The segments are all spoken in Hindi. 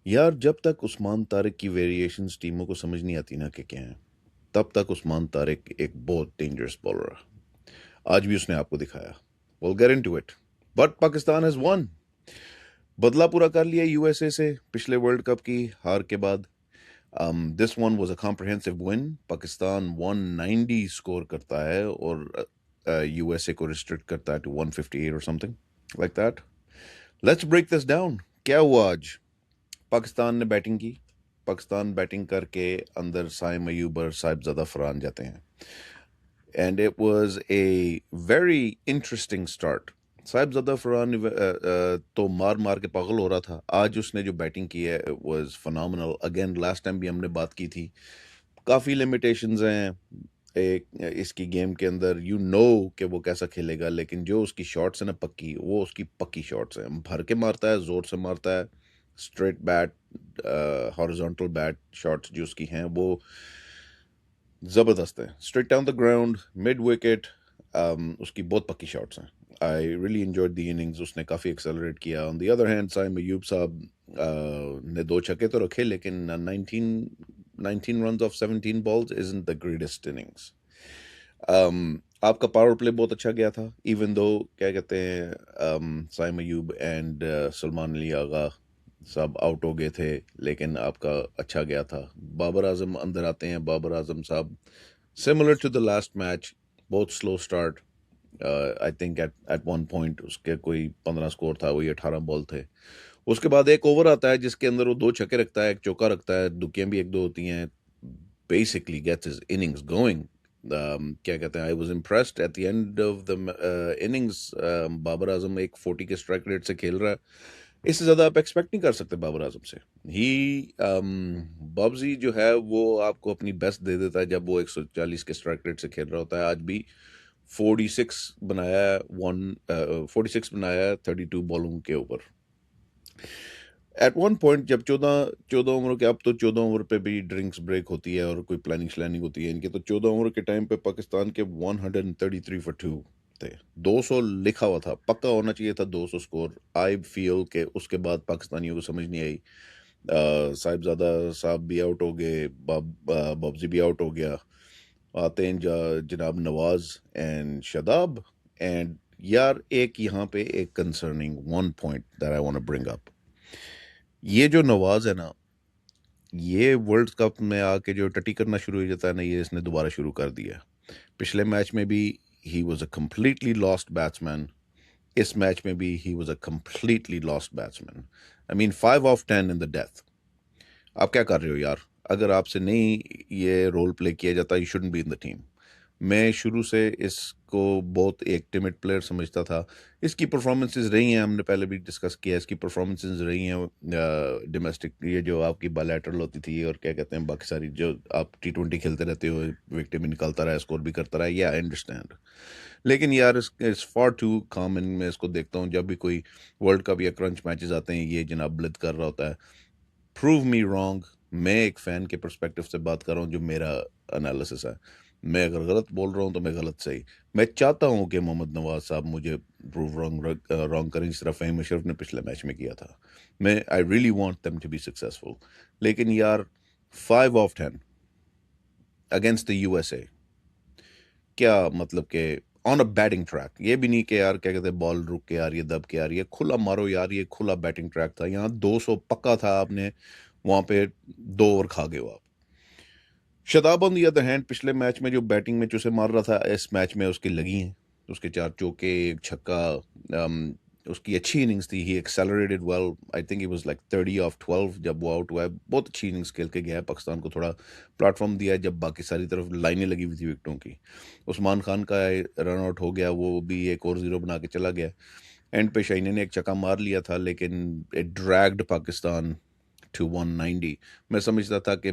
यार जब तक उस्मान तारिक की वेरिएशंस टीमों को समझ नहीं आती ना कि क्या है, तब तक उस्मान तारिक एक बहुत डेंजरस बॉलर है। आज भी उसने आपको दिखाया। Will get into it. But Pakistan has one. बदला पूरा कर लिया यूएसए से पिछले वर्ल्ड कप की हार के बाद। This one was a comprehensive win. Pakistan 190 score करता है और यूएसए को रिस्ट्रिक्ट करता है टू 158 और something like that. Let's break this down. क्या हुआ आज? पाकिस्तान ने बैटिंग की। पाकिस्तान बैटिंग करके अंदर साइम अयूब और साहिबजादा फरहान जाते हैं। And it was a very interesting start. Sahibzada Farhan तो मार मार के पागल हो रहा था। आज उसने जो बैटिंग की है it was phenomenal. Again last time भी हमने बात की थी, काफ़ी लिमिटेशंस हैं एक इसकी गेम के अंदर। यू नो कि वो कैसा खेलेगा, लेकिन जो उसकी शॉट्स है ना पक्की, वो उसकी पक्की शॉट्स हैं। भर के मारता है, ज़ोर से मारता है। Straight bat, horizontal bat shots जो उसकी हैं वो ज़बरदस्त है। Straight down the ground, mid wicket, उसकी बहुत पक्की शॉट्स हैं। I really enjoyed the innings. उसने काफ़ी एक्सेलरेट किया। On the other hand Saim Ayub साहब ने दो छक्के तो रखे, लेकिन 19 runs off 17 balls isn't the greatest innings. आपका पावर प्ले बहुत अच्छा गया था, इवन दो क्या कहते हैं साइम अयूब एंड सलमान अली आगा सब आउट हो गए थे, लेकिन आपका अच्छा गया था। बाबर आजम अंदर आते हैं। बाबर आजम साहब similar to the last match, बहुत slow start. I think at one point उसके कोई 15 स्कोर था, वही 18 बॉल थे। उसके बाद एक ओवर आता है जिसके अंदर वो दो छक्के रखता है, एक चौका रखता है, दुकियां भी एक दो होती हैं। Basically gets his innings going. क्या कहते हैं, I was impressed at the end of the innings. Babar Azam एक 40 के स्ट्राइक रेट से खेल रहा है। इससे ज़्यादा आप एक्सपेक्ट नहीं कर सकते बाबर आजम से। ही बब्जी जो है वो आपको अपनी बेस्ट दे देता है जब वो 140 के स्ट्राइक रेट से खेल रहा होता है। आज भी 46 बनाया है, 46 बनाया है 32 बॉलों के ऊपर। एट वन पॉइंट जब 14 ओवर के, अब तो 14 ओवर पे भी ड्रिंक्स ब्रेक होती है और कोई प्लानिंग श्लैनिंग होती है इनकी, तो 14 ओवर के टाइम पे पाकिस्तान के 133 फॉर 2 थे। 200 लिखा हुआ था, पक्का होना चाहिए था 200 स्कोर। आई फील के उसके बाद पाकिस्तानियों को समझ नहीं आई। साहिबजादा साहब भी आउट हो गए, बब्जी भी आउट हो गया। आते हैं जनाब नवाज एंड शदाब। एंड यार एक यहाँ पे एक concerning one point that I want to bring up. ये जो नवाज है ना, ये वर्ल्ड कप में आके जो टटी करना शुरू हो जाता है ना, ये इसने दोबारा शुरू कर दिया। पिछले मैच में भी he was a completely lost batsman. इस मैच में भी he was a completely lost batsman. I mean 5 of 10 in the death. आप क्या कर रहे हो यार? अगर आपसे नहीं ये रोल प्ले किया जाता, you shouldn't be in the team. मैं शुरू से इसको बहुत एक टिमिड प्लेयर समझता था। इसकी परफॉर्मेंसेस रही हैं, हमने पहले भी डिस्कस किया, इसकी परफॉर्मेंसेस रही हैं डोमेस्टिक, ये जो आपकी बायलैटरल होती थी और क्या कहते हैं बाकी सारी, जो आप T20 खेलते रहते हो, विकेट भी निकालता रहा, स्कोर भी करता रहा, या आई अंडरस्टैंड। लेकिन यार इट्स फॉर टू कॉमन। मैं इसको देखता हूँ जब भी कोई वर्ल्ड कप या क्रंच मैचेस आते हैं, ये जनाब ब्लिद कर रहा होता है। Prove me wrong. मैं एक फ़ैन के पर्सपेक्टिव से बात कर रहा हूँ, जो मेरा एनालिसिस है। मैं अगर गलत बोल रहा हूँ तो मैं गलत सही। मैं चाहता हूँ कि मोहम्मद नवाज साहब मुझे प्रूव रॉन्ग करें, जिस तरह फ़हीम अशरफ ने पिछले मैच में किया था। मैं I really want them to be successful. लेकिन यार 5 ऑफ 10 अगेंस्ट द यूएसए, क्या मतलब कि ऑन अ बैटिंग ट्रैक, ये भी नहीं कि यार क्या कहते हैं बॉल रुक के आ रही है, दब के आ रही है, खुला मारो यार। ये खुला बैटिंग ट्रैक था, यहाँ 200 पक्का था। आपने वहां पे 2 ओवर खा गए हो आप। Shadab on the other hand पिछले मैच में जो बैटिंग में चूसे मार रहा था, इस मैच में उसकी लगी हैं। उसके 4 चौके, एक छक्का। उसकी अच्छी इनिंग्स थी। He accelerated well. I think he was like 30 of 12 जब वो आउट हुआ है। बहुत अच्छी इनिंग्स खेल के गया है, पाकिस्तान को थोड़ा प्लेटफॉर्म दिया है जब बाकी सारी तरफ लाइनें लगी हुई थी विकटों की। उस्मान खान का रन आउट हो गया, वो भी एक और 0 बना के चला गया। एंड पे शाइनी ने एक छक्का मार लिया था, लेकिन इट ड्रैग्ड पाकिस्तान टू 190। मैं समझता था कि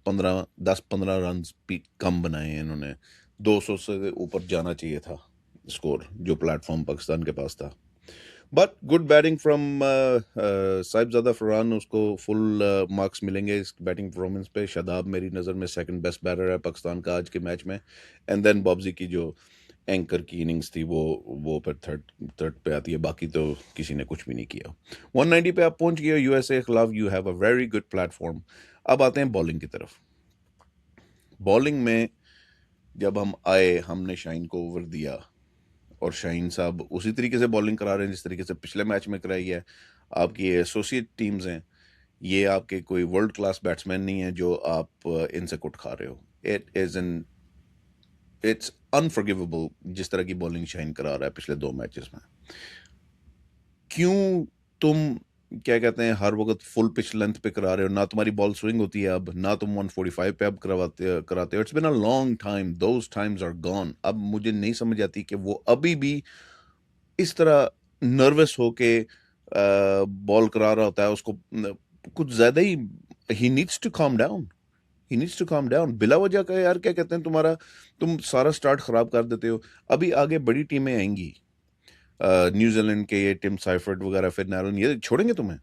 10-15 रन भी कम बनाए हैं इन्होंने। 200 से ऊपर जाना चाहिए था स्कोर, जो प्लेटफॉर्म पाकिस्तान के पास था। But good batting from Sahibzada Farhan. उसको फुल मार्क्स मिलेंगे इस बैटिंग परफॉर्मेंस पे। शदाब मेरी नज़र में सेकंड बेस्ट बैटर है पाकिस्तान का आज के मैच में। एंड देन बॉब्जी की जो एंकर की इनिंग्स थी वो फिर थर्ड थर्ड पे आती है, बाकी तो किसी ने कुछ भी नहीं किया। 190 पे आप पहुंच गए यूएसए के खिलाफ, you have a very good platform. अब आते हैं बॉलिंग की तरफ। बॉलिंग में जब हम आए, हमने शाहीन को ओवर दिया, और शाहीन साहब उसी तरीके से बॉलिंग करा रहे हैं जिस तरीके से पिछले मैच में कराई है। आपकी एसोसिएट टीम्स हैं, ये आपके कोई वर्ल्ड क्लास बैट्समैन नहीं है जो आप इनसे कुट खा रहे हो। इट्स अनफॉरगिवेबल जिस तरह की बॉलिंग शाइन करा रहा है पिछले 2 मैचेस में। क्यों तुम क्या कहते हैं हर वक्त फुल पिच लेंथ पे करा रहे हो? ना तुम्हारी बॉल स्विंग होती है अब, ना तुम 145 पे अब कराते हो। It's been a long time, those times are gone. अब मुझे नहीं समझ आती कि वो अभी भी इस तरह नर्वस होके बॉल करा रहा होता है। उसको कुछ ज्यादा ही needs to come down, he needs to come down. बिला वजह का यार क्या कहते हैं तुम सारा स्टार्ट खराब कर देते हो। अभी आगे बड़ी टीमें आएंगी, न्यूजीलैंड के ये टिम साइफर्ट वगैरह, फिर नैरन, ये छोड़ेंगे तुम्हें।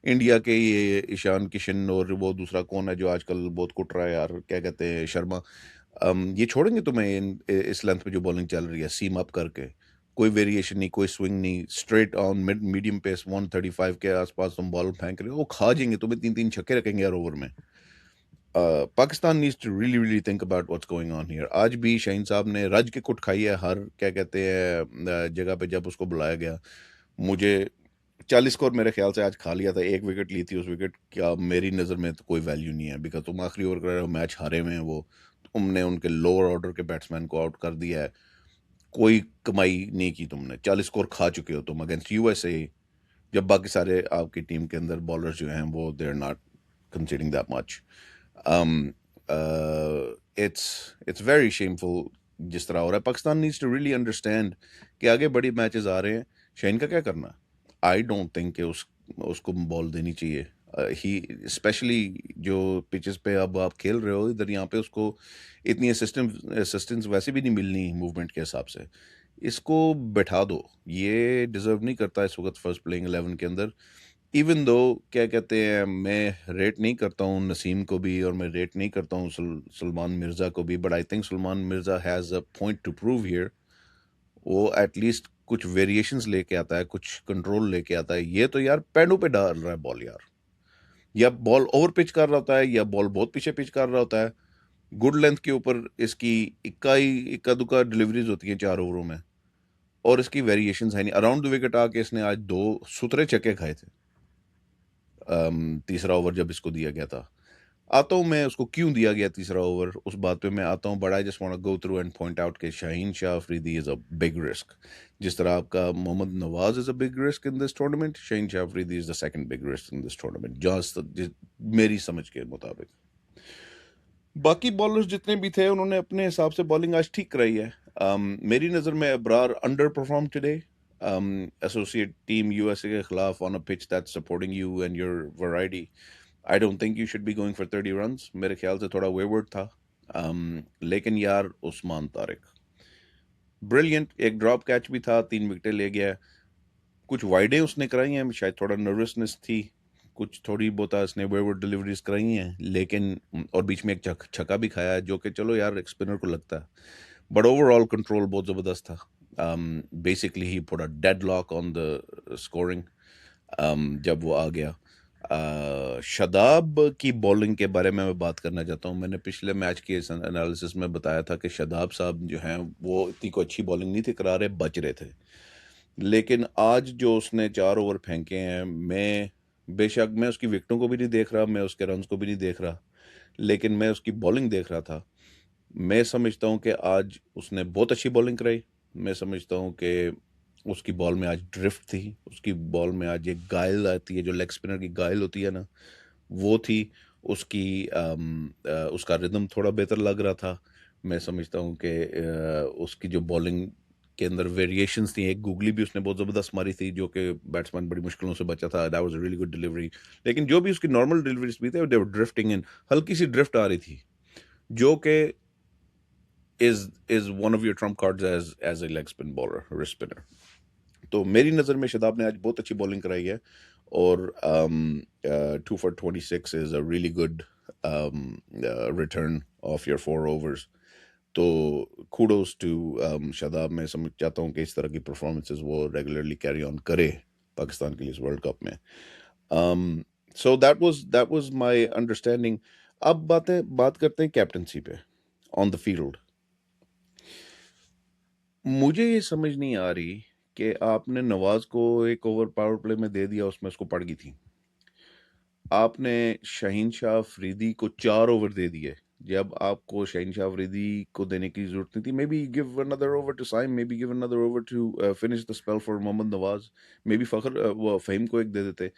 इंडिया के ये ईशान किशन और वो दूसरा कौन है जो आजकल बहुत कुट रहा है यार, क्या कहते हैं, शर्मा। ये छोड़ेंगे तुम्हें इस लेंथ पे जो बॉलिंग चल रही है, सीम अप करके। कोई वेरिएशन नहीं, कोई स्विंग नहीं, स्ट्रेट ऑन मीडियम पेस 135 के आसपास तुम बॉल फेंक रहे हो, वो खा जाएंगे तुम्हें। 3-3 छक्के रखेंगे यार ओवर में। Pakistan needs to really really think about what's going on here. आज भी शाहीन साहब ने रज के कुट खाई है हर क्या कहते हैं जगह पे जब उसको बुलाया गया। मुझे 40 स्कोर मेरे ख्याल से आज खा लिया था, 1 विकेट ली थी। उस विकेट क्या मेरी नज़र में तो कोई वैल्यू नहीं है, बिकॉज तुम आखिरी ओवर कर रहे हो, मैच हारे हुए हैं वो, तुमने उनके लोअर ऑर्डर के बैट्समैन को आउट कर दिया है। कोई कमाई नहीं की तुमने, 40 स्कोर खा चुके हो तुम अगेंस्ट यूएसए, जब बाकी सारे आपकी टीम के अंदर बॉलर्स जो हैं वो they are not conceding that much. It's very shameful जिस तरह हो रहा है। Pakistan needs to really understand कि आगे बड़ी मैचेस आ रहे हैं। शाहीन का क्या करना? आई डोंट थिंक कि उसको बॉल देनी चाहिए। ही स्पेशली जो पिचेस पे अब आप खेल रहे हो इधर, यहाँ पे उसको इतनी असिस्टेंस वैसे भी नहीं मिलनी मूवमेंट के हिसाब से। इसको बैठा दो, ये डिजर्व नहीं करता इस वक्त फर्स्ट प्लेइंग 11 के अंदर। इवन दो क्या कहते हैं, मैं रेट नहीं करता हूँ नसीम को भी, और मैं रेट नहीं करता हूँ सलमान मिर्ज़ा को भी, but I think Salman Mirza has a point two prove here. वो एटलीस्ट कुछ वेरिएशंस लेके आता है, कुछ कंट्रोल लेके आता है। ये तो यार पैडों पे डाल रहा है बॉल यार, या बॉल ओवर पिच कर रहा होता है, या बॉल बहुत पीछे पिच कर रहा होता है। गुड लेंथ के ऊपर इसकी इक्का दुक्का डिलीवरीज होती हैं 4 ओवरों में, और इसकी वेरिएशंस है नहीं। अराउंड द विकेट आके इसने आज 2 सुथरे छक्के खाए थे। तीसरा ओवर जब इसको दिया गया था, आता हूँ मैं उसको क्यों दिया गया तीसरा ओवर, उस बात पे मैं आता हूँ, but I just want to go through and point out कि Shaheen Shah Afridi is a big risk. जिस तरह आपका Mohammad Nawaz is a big risk in this tournament, Shaheen Shah Afridi is the second big risk in this tournament, जहां मेरी समझ के मुताबिक। बाकी बॉलर्स जितने भी थे उन्होंने अपने हिसाब से बॉलिंग आज ठीक कराई है। मेरी नज़र में Abrar under perform today. Associate team USA के खिलाफ on a pitch that's supporting you and your variety, I don't think you should be going for 30 runs. मेरे ख्याल से थोड़ा वेवर्ड था। लेकिन यार उस्मान तारिक ब्रिलियंट, एक ड्रॉप कैच भी था, 3 विकेटें ले गया। कुछ वाइडें उसने कराई हैं, शायद थोड़ा नर्वसनेस थी, कुछ थोड़ी बहुत उसने वेवर्ड डिलीवरीज कराई हैं, लेकिन और बीच में एक छक्का भी खाया है, जो कि चलो यार एक स्पिनर को लगता है, बट ओवरऑल कंट्रोल बहुत ज़बरदस्त था। Basically he put a deadlock on the scoring जब वो आ गया। शादाब की बॉलिंग के बारे में मैं बात करना चाहता हूँ। मैंने पिछले मैच के एनालिसिस में बताया था कि शादाब साहब जो हैं वो इतनी को अच्छी बॉलिंग नहीं थी करा रहे, बच रहे थे। लेकिन आज जो उसने 4 ओवर फेंके हैं, मैं बेशक मैं उसकी विकेटों को भी नहीं देख रहा, मैं उसके रन्स को भी नहीं देख रहा, लेकिन मैं उसकी बॉलिंग देख रहा था। मैं समझता हूँ कि आज उसने बहुत अच्छी बॉलिंग कराई। मैं समझता हूँ कि उसकी बॉल में आज ड्रिफ्ट थी, उसकी बॉल में आज एक गाइल आती है, जो लेग स्पिनर की गाइल होती है ना, वो थी उसकी। उसका रिदम थोड़ा बेहतर लग रहा था। मैं समझता हूँ कि उसकी जो बॉलिंग के अंदर वेरिएशंस थी, एक गूगली भी उसने बहुत ज़बरदस्त मारी थी जो कि बैट्समैन बड़ी मुश्किलों से बचा था, that was a really good delivery. लेकिन जो भी उसकी नॉर्मल डिलीवरीज भी थे, दे वर ड्रिफ्टिंग इन, हल्की सी ड्रिफ्ट आ रही थी, जो कि is one of your trump cards as a leg spin bowler, wrist spinner. तो मेरी नज़र में शदाब ने आज बहुत अच्छी बॉलिंग कराई है, और 2 for 26 is a really good return of your 4 overs। तो kudos to शादाब। मैं समझ चाहता हूँ कि इस तरह की परफॉर्मेंसेस वो रेगुलरली कैरी ऑन करे पाकिस्तान के लिए इस वर्ल्ड कप में। So that was my understanding. अब बात करते हैं कैप्टनसी पे ऑन द फील्ड। मुझे ये समझ नहीं आ रही कि आपने नवाज को एक ओवर पावर प्ले में दे दिया, उसमें उसको पड़ गई थी। आपने शाहीन शाह अफरीदी को 4 ओवर दे दिए जब आपको शाहीन शाह अफरीदी को देने की जरूरत नहीं थी। Maybe give another over to Saim, maybe give another over to finish the spell for Mohammad Nawaz, maybe वो फहीम को एक दे देते।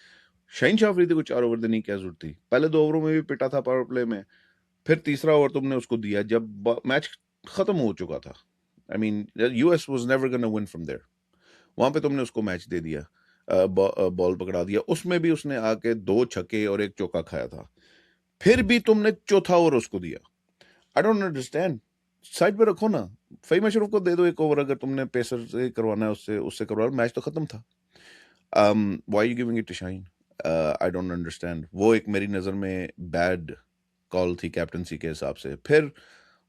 शाहीन शाह अफरीदी को 4 ओवर देने की क्या जरूरत थी? पहले 2 ओवरों में भी पिटा था पावर प्ले में, फिर तीसरा ओवर तुमने उसको दिया जब मैच खत्म हो चुका था। I mean US was never gonna win from there. वहां पे तुमने उसको मैच दे दिया, बॉल पकड़ा दिया, उसमें भी उसने आके 2 छक्के और 1 चौका खाया था, फिर भी तुमने चौथा ओवर उसको दिया। आई डोंट अंडरस्टैंड। साइड पे रखो ना, फहीम अशरफ को दे दो 1 ओवर, अगर तुमने पेसर से करवाना है, उससे उससे करवा लो, मैच तो खत्म था। Why you giving it to Shaheen? I don't understand. वो एक मेरी नजर में बैड कॉल थी कैप्टनसी के हिसाब से। फिर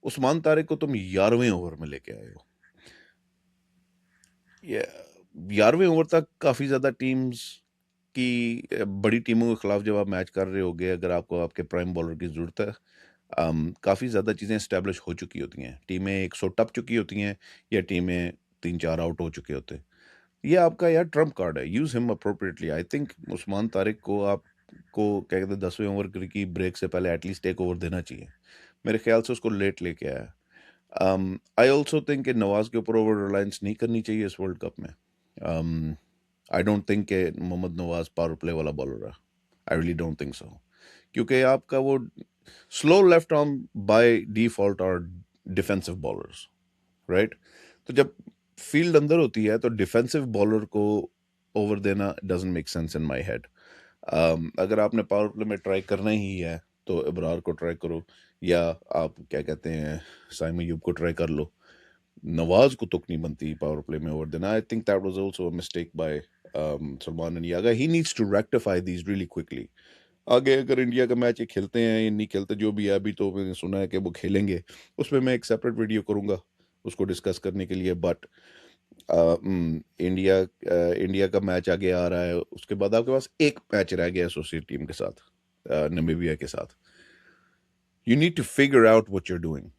उस्मान तारिक को तुम 11वें ओवर में लेके आए हो। ये 11वें ओवर तक काफी ज्यादा टीम्स की बड़ी टीमों के खिलाफ जब आप मैच कर रहे होगे, अगर आपको आपके प्राइम बॉलर की जरूरत है, काफी ज्यादा चीजें स्टैब्लिश हो चुकी होती हैं, टीमें 100 टप चुकी होती हैं, या टीमें 3-4 आउट हो चुके होते हैं। ये आपका यार ट्रम्प कार्ड है, use him appropriately. I think Usman Tariq को आपको क्या कहते हैं 10वें ओवर की ब्रेक से पहले एटलीस्ट 1 ओवर देना चाहिए। मेरे ख्याल से उसको लेट लेके आया। आई ऑल्सो थिंक कि नवाज के ऊपर ओवर रिलायंस नहीं करनी चाहिए इस वर्ल्ड कप में। आई डोंट थिंक कि मोहम्मद नवाज पावर प्ले वाला बॉलर है। I really don't think so, क्योंकि आपका वो slow left arm by default और डिफेंसिव बॉलर्स, राइट? तो जब फील्ड अंदर होती है तो डिफेंसिव बॉलर को ओवर देना doesn't make sense in my head. अगर आपने पावर प्ले में ट्राई करना ही है तो इब्रार को ट्राई करो, या आप क्या कहते हैं साइम अयूब को ट्राई कर लो। नवाज को तुक नहीं बनती पावर प्ले में ओवर देना। I think that was also a mistake by Salman and यागा। He needs to rectify these really quickly. आगे अगर इंडिया का मैच ये खेलते हैं या नहीं खेलते, जो भी है, अभी तो मैंने सुना है कि वो खेलेंगे, उसमें मैं एक सेपरेट वीडियो करूंगा उसको डिस्कस करने के लिए। बट इंडिया का मैच आगे आ रहा है, उसके बाद आपके पास एक मैच रह गया एसोसिएट टीम के साथ, नमीबिया के साथ। You need to figure out what you are doing.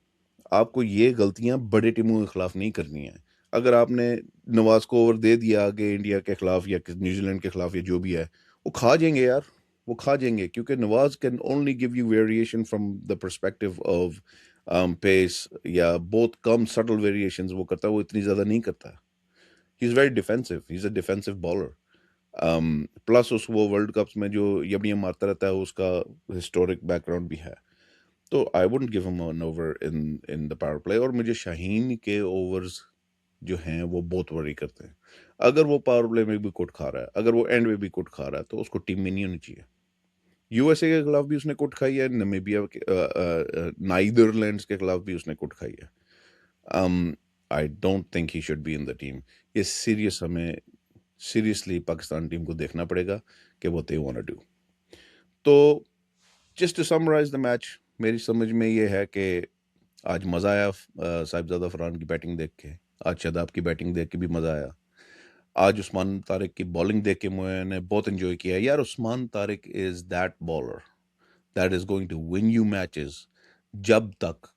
आपको ये गलतियां बड़े टीमों के खिलाफ नहीं करनी है। अगर आपने नवाज को ओवर दे दिया आगे इंडिया के खिलाफ या न्यूजीलैंड के खिलाफ या जो भी है, वो खा जाएंगे यार, वो खा जाएंगे, क्योंकि Nawaz can only give you variation from the perspective of pace, या बहुत कम सटल वेरिएशंस वो करता है, वो इतनी ज्यादा नहीं करता। He is very defensive, he is a defensive bowler. Plus उस वो वर्ल्ड कप्स में जो यमिया मारता रहता है, उसका हिस्टोरिक बैकग्राउंड भी है। तो I wouldn't give him an over in the power play. और मुझे शाहीन के ओवर्स जो हैं वो बहुत वरी करते हैं। अगर वो पावर प्ले में भी कुट खा रहा है, अगर वो एंड में भी कुट खा रहा है, तो उसको टीम में नहीं होनी चाहिए। यूएसए के खिलाफ भी उसने कुट खाई है, नमीबिया के नाइदरलैंड्स के खिलाफ भी उसने कुट खाई है। आई don't think he should be in the team. ये हमें सीरियसली पाकिस्तान टीम को देखना पड़ेगा कि वो दे वांट टू डू। तो just to summarize the match, मेरी समझ में ये है कि आज मज़ा आया साहिबजादा फरहान की बैटिंग देख के, आज शादाब की बैटिंग देख के भी मज़ा आया, आज उस्मान तारिक की बॉलिंग देख के मैंने बहुत एंजॉय किया। यार Usman Tariq is that bowler that is going to win you matches, जब तक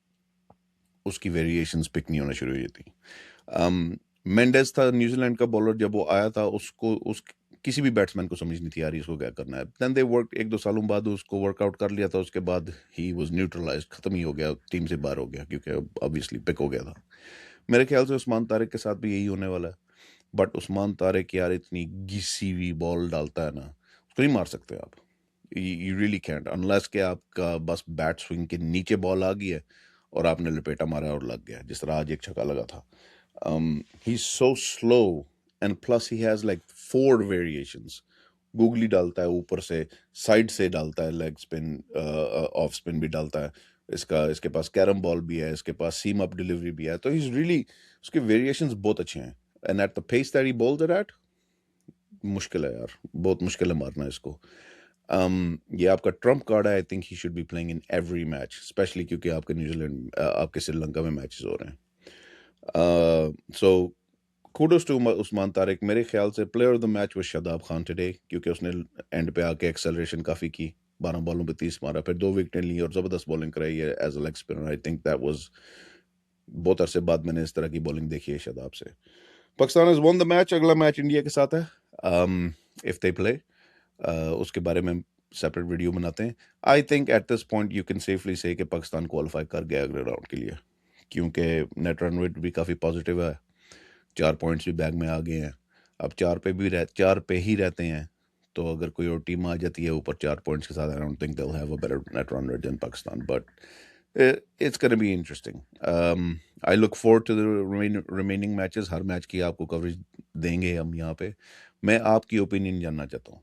उसकी वेरिएशंस पिक नहीं होना शुरू हो जाती। मेंडेस था न्यूजीलैंड का बॉलर, जब वो आया था उस किसी भी बैट्समैन को समझ नहीं थी यार इसको क्या करना है। देन दे वर्क, 1-2 सालों बाद उसको वर्कआउट कर लिया था, उसके बाद ही वाज न्यूट्रलाइज्ड, खत्म ही हो गया, टीम से बाहर हो गया, क्योंकि ऑब्वियसली पिक हो गया था। मेरे ख्याल से उस्मान तारिक के साथ भी यही होने वाला है। बट उस्मान तारिक यार इतनी घिसी हुई बॉल डालता है ना, उसको नहीं मार सकते आप। यू रियली कैंट, अनलेस कि आपका बस बैट स्विंग के नीचे बॉल आ गई है और आपने लपेटा मारा और लग गया, जिस तरह आज एक छक्का लगा था। He is so slow, and plus he has like 4 variations. Googly डालता है ऊपर से, साइड से डालता है, लेग स्पिन, ऑफ स्पिन भी डालता है, इसके पास कैरम बॉल भी है, इसके पास सीम अप डिलीवरी भी है। तो ही इज रियली, उसके वेरिएशंस बहुत अच्छे हैं। And at the pace that he bowls it at, मुश्किल है यार, बहुत मुश्किल है मारना इसको। ये आपका ट्रम्प कार्ड है। आई think he should be playing in every match, specially क्योंकि आपके न्यूजीलैंड आपके श्रीलंका में मैचेस हो रहे हैं। सो kudos to उस्मान तारिक। मेरे ख्याल से player of the match was Shadab Khan today, क्योंकि उसने एंड पे आके एक्सेलरेशन काफ़ी की, 12 बॉलों पे 30 मारा, फिर 2 विकेटें ली और ज़बरदस्त बॉलिंग कराई है as a leg spinner. I think that was बहुत अरसे बाद मैंने इस तरह की बॉलिंग देखी है शादाब से। Pakistan has won the match. अगला मैच इंडिया के साथ है इफ दे प्ले, उसके बारे में सेपरेट वीडियो बनाते हैं। आई think at this point you can safely से कि पाकिस्तान क्वालिफाई कर गया अगले राउंड के लिए, क्योंकि नेट रन रेट भी काफ़ी पॉजिटिव है, 4 पॉइंट्स भी बैग में आ गए हैं। अब 4 पे ही रहते हैं, तो अगर कोई और टीम आ जाती है ऊपर 4 पॉइंट्स के साथ, I don't think they will have a better net run rate than Pakistan, but it's gonna be interesting. I look forward to the remaining matches. हर मैच की आपको कवरेज देंगे हम यहाँ पे। मैं आपकी ओपिनियन जानना चाहता हूँ,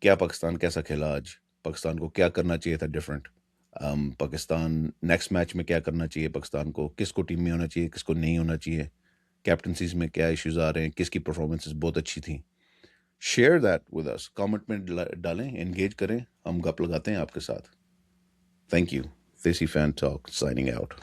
क्या पाकिस्तान कैसा खेला आज? पाकिस्तान को क्या करना चाहिए था डिफरेंट? पाकिस्तान नेक्स्ट मैच में क्या करना चाहिए? पाकिस्तान को किसको टीम में होना चाहिए, किसको नहीं होना चाहिए? कैप्टनसीज में क्या इश्यूज आ रहे हैं, किसकी परफॉर्मेंसेस बहुत अच्छी थी? Share that with us, comment में डालें, एंगेज करें, हम गप लगाते हैं आपके साथ। Thank you. देसी फैन टॉक साइनिंग आउट।